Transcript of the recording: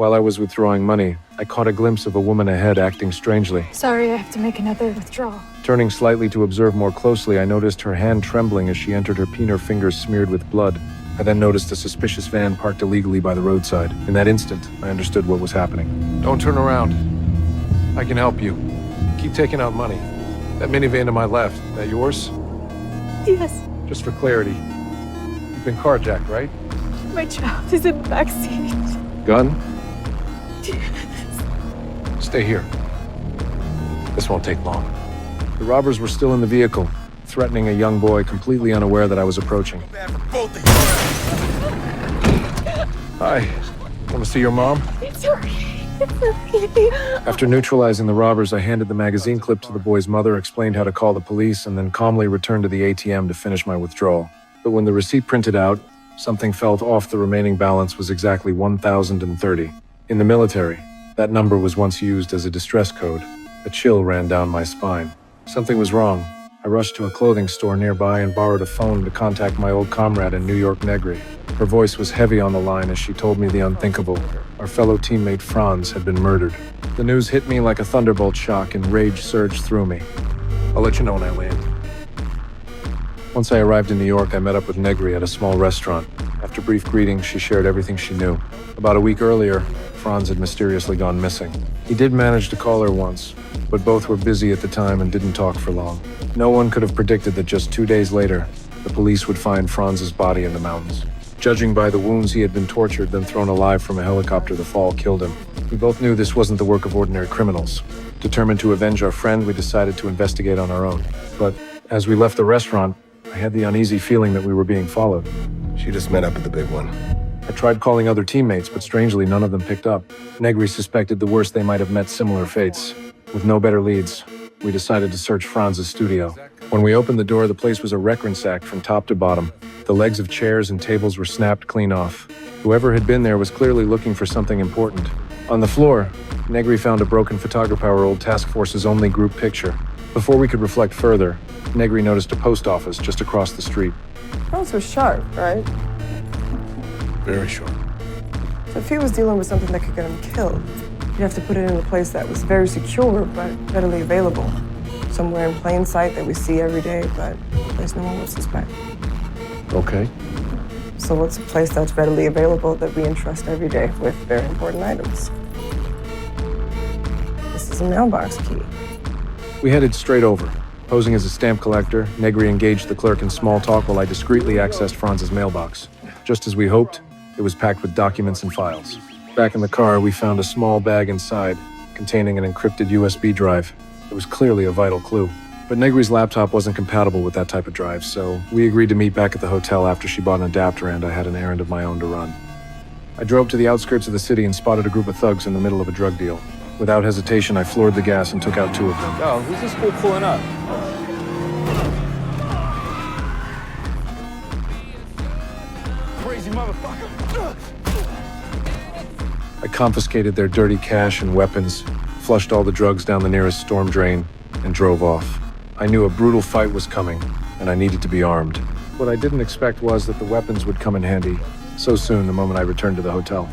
While I was withdrawing money, I caught a glimpse of a woman ahead acting strangely. Sorry, I have to make another withdrawal. Turning slightly to observe more closely, I noticed her hand trembling as she entered, her pincer fingers smeared with blood. I then noticed a suspicious van parked illegally by the roadside. In that instant, I understood what was happening. Don't turn around. I can help you. Keep taking out money. That minivan to my left, that yours? Yes. Just for clarity, you've been carjacked, right? My child is in the backseat. Gun? Stay here. This won't take long. The robbers were still in the vehicle, threatening a young boy completely unaware that I was approaching. Hi. Want to see your mom? It's okay. It's okay. After neutralizing the robbers, I handed the magazine clip to the boy's mother, explained how to call the police, and then calmly returned to the ATM to finish my withdrawal. But when the receipt printed out, something felt off. The remaining balance was exactly $1,030. In the military, that number was once used as a distress code. A chill ran down my spine. Something was wrong. I rushed to a clothing store nearby and borrowed a phone to contact my old comrade in New York, Negri. Her voice was heavy on the line as she told me the unthinkable. Our fellow teammate Franz had been murdered. The news hit me like a thunderbolt shock, and rage surged through me. I'll let you know when I land. Once I arrived in New York, I met up with Negri at a small restaurant. After brief greetings, she shared everything she knew. About a week earlier, Franz had mysteriously gone missing. He did manage to call her once, but both were busy at the time and didn't talk for long. No one could have predicted that just 2 days later, the police would find Franz's body in the mountains. Judging by the wounds, he had been tortured, then thrown alive from a helicopter. The fall killed him. We both knew this wasn't the work of ordinary criminals. Determined to avenge our friend, we decided to investigate on our own. But as we left the restaurant, I had the uneasy feeling that we were being followed. She just met up with the big one. I tried calling other teammates, but strangely, none of them picked up. Negri suspected the worst. They might have met similar fates. With no better leads, we decided to search Franz's studio. When we opened the door, the place was a wreck-ransacked from top to bottom. The legs of chairs and tables were snapped clean off. Whoever had been there was clearly looking for something important. On the floor, Negri found a broken photograph, our old task force's only group picture. Before we could reflect further, Negri noticed a post office just across the street. Franz was sharp, right? Very short. So if he was dealing with something that could get him killed, you'd have to put it in a place that was very secure but readily available. Somewhere in plain sight that we see every day, but a place no one would suspect. Okay. So what's a place that's readily available that we entrust every day with very important items? This is a mailbox key. We headed straight over. Posing as a stamp collector, Negri engaged the clerk in small talk while I discreetly accessed Franz's mailbox. Just as we hoped, it was packed with documents and files. Back in the car, we found a small bag inside, containing an encrypted USB drive. It was clearly a vital clue. But Negri's laptop wasn't compatible with that type of drive, so we agreed to meet back at the hotel after she bought an adapter and I had an errand of my own to run. I drove to the outskirts of the city and spotted a group of thugs in the middle of a drug deal. Without hesitation, I floored the gas and took out 2 of them. Yo, who's this fool pulling up? Crazy motherfucker. I confiscated their dirty cash and weapons, flushed all the drugs down the nearest storm drain, and drove off. I knew a brutal fight was coming, and I needed to be armed. What I didn't expect was that the weapons would come in handy so soon the moment I returned to the hotel.